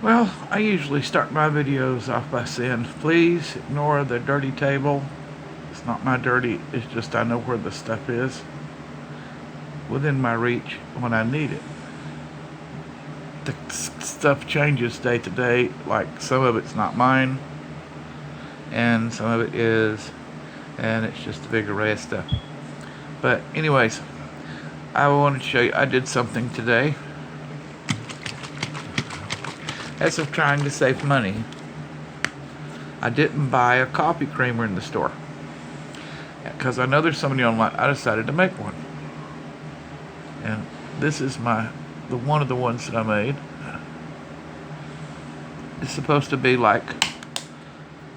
Well, I usually start my videos off by saying, please ignore the dirty table. It's not my dirty, it's just I know where the stuff is within my reach when I need it. The stuff changes day to day, like some of it's not mine, and some of it is, and it's just a big array of stuff. But anyways, I wanted to show you, I did something today. As of trying to save money, I didn't buy a coffee creamer in the store because I know there's somebody online. I decided to make one, and this is one of the ones that I made. It's supposed to be like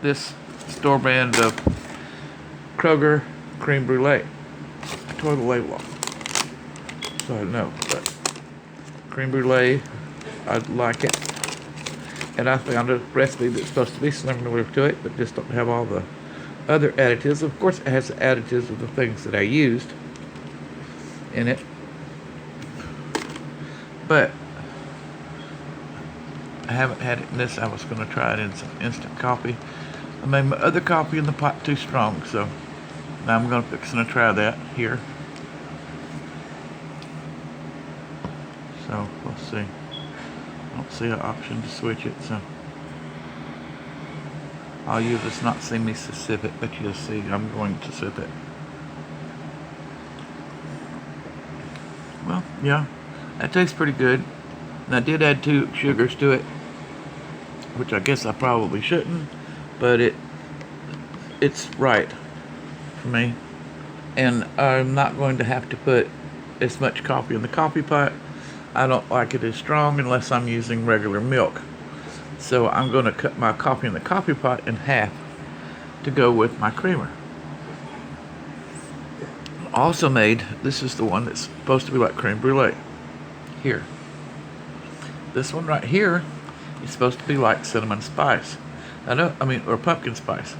this store brand of Kroger creme brulee. I tore the label off, so I don't know, but creme brulee, I like it. And I found a recipe that's supposed to be similar to it, but just don't have all the other additives. Of course, it has the additives of the things that I used in it. But I haven't had it in this. I was going to try it in some instant coffee. I made my other coffee in the pot too strong, so now I'm going to try that here. So, let's see. I don't see an option to switch it, so all you just not see me sip it, but you'll see I'm going to sip it. Well, yeah, that tastes pretty good. And I did add 2 sugars to it, which I guess I probably shouldn't, but it's right for me. And I'm not going to have to put as much coffee in the coffee pot. I don't like it as strong unless I'm using regular milk. So I'm going to cut my coffee in the coffee pot in half to go with my creamer. Also made, this is the one that's supposed to be like creme brulee. Here. This one right here is supposed to be like cinnamon spice. Or pumpkin spice.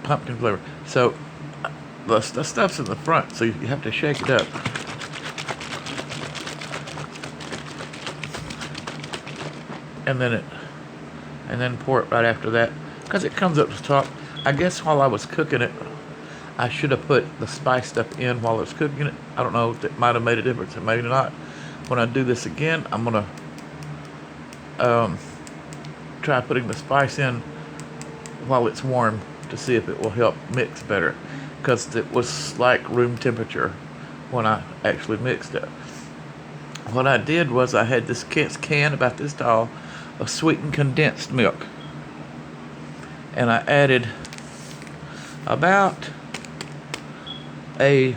Pumpkin flavor. So the stuff's in the front, so you have to shake it up. And then pour it right after that, because it comes up to the top. I guess while I was cooking it, I should have put the spice stuff in while I was cooking it. I don't know, that might have made a difference, it may not. When I do this again, I'm gonna try putting the spice in while it's warm to see if it will help mix better, because it was like room temperature when I actually mixed it. What I did was I had this can about this tall of sweetened condensed milk, and I added about a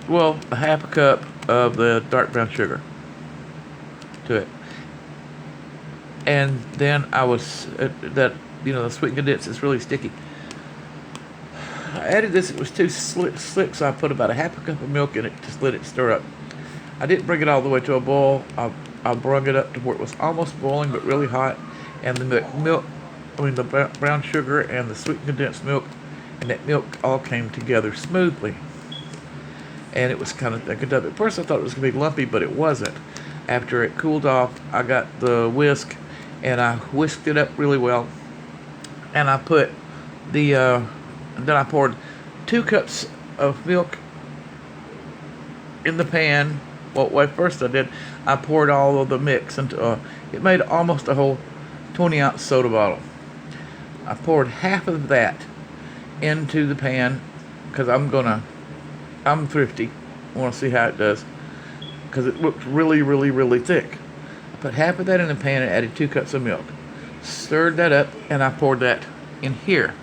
half a cup of the dark brown sugar to it. And then I was the sweetened condensed is really sticky. I added this, it was too slick, so I put about a half a cup of milk in it to let it stir up. I didn't bring it all the way to a boil. I brought it up to where it was almost boiling but really hot, and the brown sugar and the sweetened condensed milk and that milk all came together smoothly. And it was kind of good up. At first I thought it was going to be lumpy, but it wasn't. After it cooled off, I got the whisk and I whisked it up really well, and I put then I poured 2 cups of milk in the pan. Well, first I poured all of the mix into, it made almost a whole 20-ounce soda bottle. I poured half of that into the pan, because I'm thrifty. I want to see how it does, because it looked really, really, really thick. I put half of that in the pan and added 2 cups of milk. Stirred that up, and I poured that in here.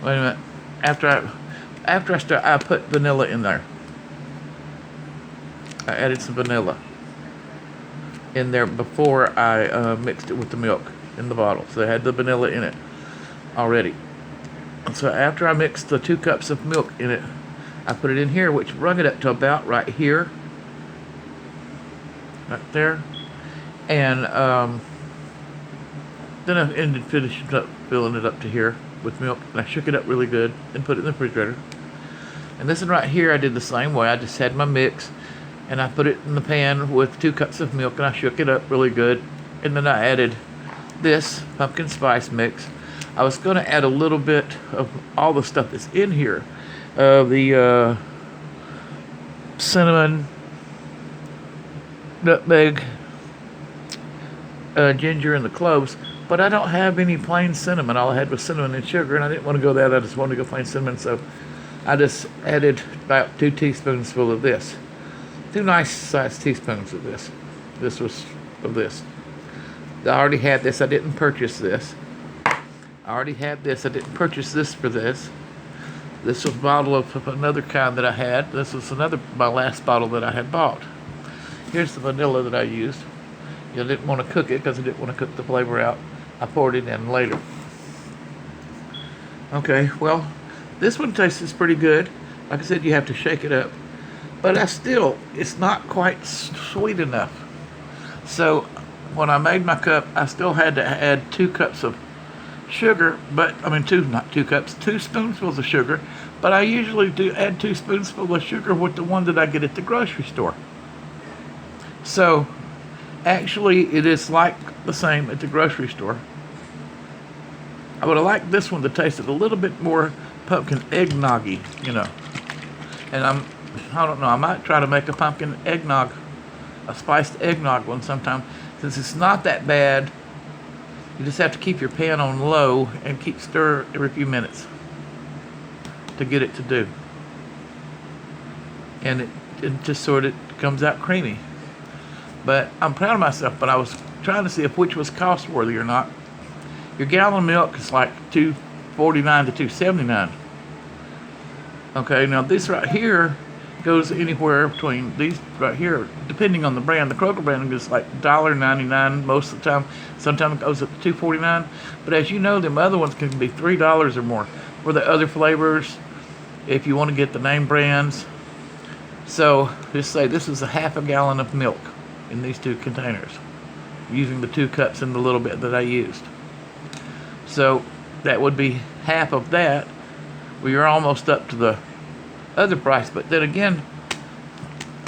Wait a minute. After I stir, I put vanilla in there. I added some vanilla in there before I mixed it with the milk in the bottle. So it had the vanilla in it already. And so after I mixed the 2 cups of milk in it, I put it in here, which brought it up to about right here. Right there. And then I ended finishing up filling it up to here with milk, and I shook it up really good and put it in the refrigerator. And this one right here I did the same way. I just had my mix, and I put it in the pan with 2 cups of milk, and I shook it up really good. And then I added this pumpkin spice mix. I was going to add a little bit of all the stuff that's in here, the cinnamon, nutmeg, ginger, and the cloves, but I don't have any plain cinnamon. All I had was cinnamon and sugar, and I didn't want to go that. I just wanted to go plain cinnamon, so I just added about 2 teaspoonsful of this. 2 nice sized teaspoons of this. This was of this. I already had this. I didn't purchase this. I already had this. I didn't purchase this for this. This was a bottle of another kind that I had. This was my last bottle that I had bought. Here's the vanilla that I used. I didn't want to cook it because I didn't want to cook the flavor out. I poured it in later. Okay, well, this one tastes pretty good. Like I said, you have to shake it up. But it's not quite sweet enough. So when I made my cup, I still had to add 2 cups of sugar, not 2 cups, 2 spoonfuls of sugar. But I usually do add 2 spoonfuls of sugar with the one that I get at the grocery store. So actually, it is like the same at the grocery store. I would have liked this one to taste a little bit more pumpkin eggnoggy, And I don't know, I might try to make a pumpkin eggnog, a spiced eggnog one sometime. Since it's not that bad, you just have to keep your pan on low and keep stir every few minutes to get it to do. And it just sort of comes out creamy. But I'm proud of myself, but I was trying to see which was cost worthy or not. Your gallon of milk is like $2.49 to $2.79. Okay, now this right here goes anywhere between these right here, depending on the brand. The Kroger brand is like $1.99 most of the time. Sometimes it goes up to $2.49. But as you know, them other ones can be $3 or more for the other flavors if you want to get the name brands. So just say this is a half a gallon of milk in these 2 containers, using the 2 cups and the little bit that I used. So that would be half of that. Well, you're almost up to the other price, but then again,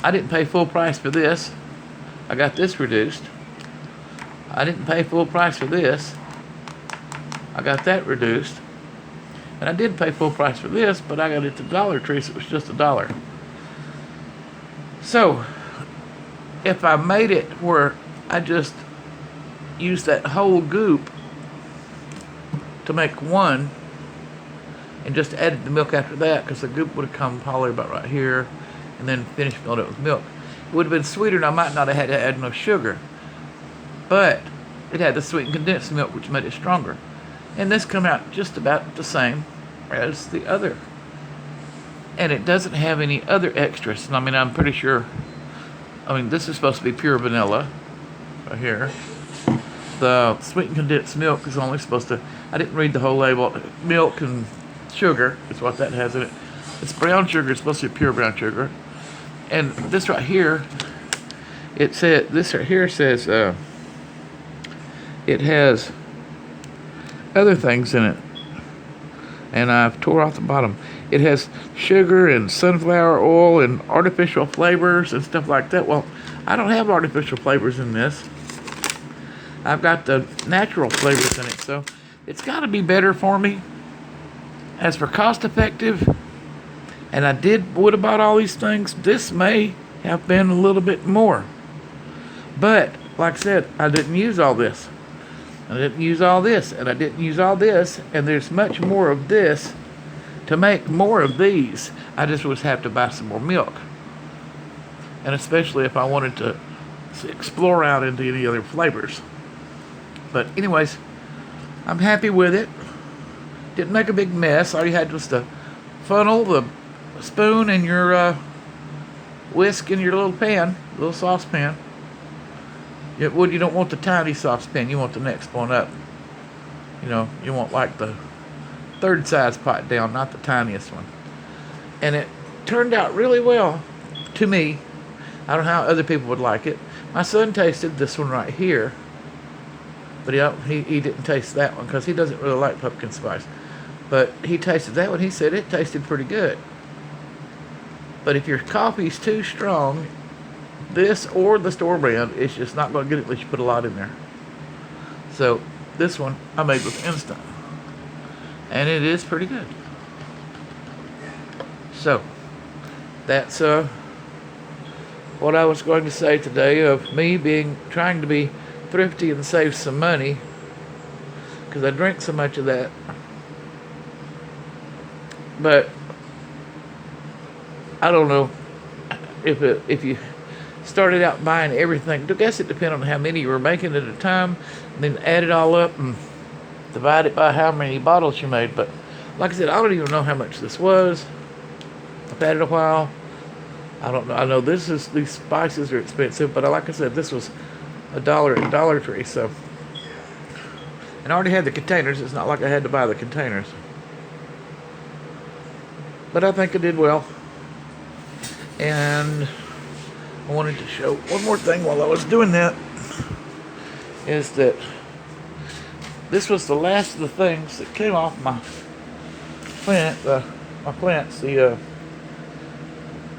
I didn't pay full price for this. I got this reduced. I didn't pay full price for this. I got that reduced. And I did pay full price for this, but I got it to Dollar Tree, so it was just $1. So if I made it where I just used that whole goop to make one and just added the milk after that, because the goop would have come probably about right here and then finished filling it with milk, it would have been sweeter and I might not have had to add no sugar. But it had the sweetened condensed milk, which made it stronger. And this come out just about the same as the other. And it doesn't have any other extras. And I'm pretty sure, this is supposed to be pure vanilla right here. The sweetened condensed milk is only supposed to, I didn't read the whole label. Milk and sugar is what that has in it. It's brown sugar. It's supposed to be pure brown sugar. And this right here, this right here says it has other things in it. And I've tore off the bottom. It has sugar and sunflower oil and artificial flavors and stuff like that. Well, I don't have artificial flavors in this. I've got the natural flavors in it, so it's got to be better for me. As for cost effective, and I would have bought all these things, this may have been a little bit more. But, like I said, I didn't use all this. I didn't use all this, and I didn't use all this, and there's much more of this. To make more of these, I just would have to buy some more milk. And especially if I wanted to explore out into any other flavors. But anyways, I'm happy with it. Didn't make a big mess. All you had was the funnel, the spoon, and your whisk in your little pan, little saucepan. You don't want the tiny saucepan. You want the next one up. You want like the third size pot down, not the tiniest one. And it turned out really well to me. I don't know how other people would like it. My son tasted this one right here, but he didn't taste that one because he doesn't really like pumpkin spice. But he tasted that one. He said it tasted pretty good. But if your coffee's too strong, this or the store brand, it's just not going to get it unless you put a lot in there. So this one I made with Instant, and it is pretty good. So that's what I was going to say today of me trying to be thrifty and save some money, because I drink so much of that. But I don't know if you started out buying everything. I guess it depends on how many you were making at a time, and then add it all up and divide it by how many bottles you made. But like I said, I don't even know how much this was. I've had it a while. I don't know. I know these spices are expensive, but like I said, this was $1 at Dollar Tree. So, and I already had the containers. It's not like I had to buy the containers. But I think I did well. And I wanted to show one more thing while I was doing that, is that this was the last of the things that came off my plant. My plants,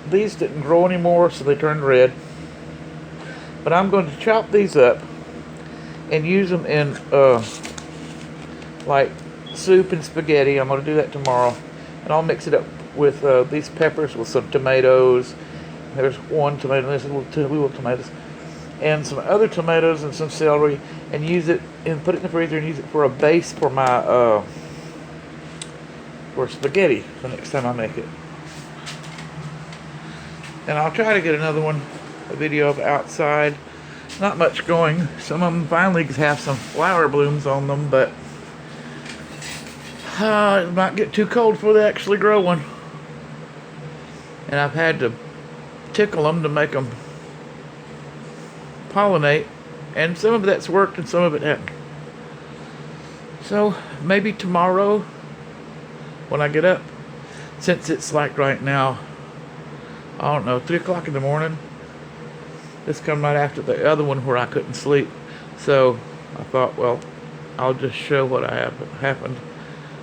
these didn't grow anymore, so they turned red. But I'm going to chop these up and use them in like soup and spaghetti. I'm going to do that tomorrow, and I'll mix it up with these peppers with some tomatoes. There's one tomato, there's little tomatoes, and some other tomatoes and some celery, and use it and put it in the freezer and use it for a base for my for spaghetti the next time I make it. And I'll try to get another one, a video of outside. Not much going. Some of them finally have some flower blooms on them, but it might get too cold before they actually grow one. And I've had to tickle them to make them pollinate, and some of that's worked and some of it hasn't. So maybe tomorrow when I get up, since it's like right now, I don't know, 3 o'clock in the morning. This come right after the other one where I couldn't sleep. So I thought, well, I'll just show what happened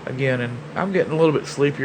again, and I'm getting a little bit sleepier.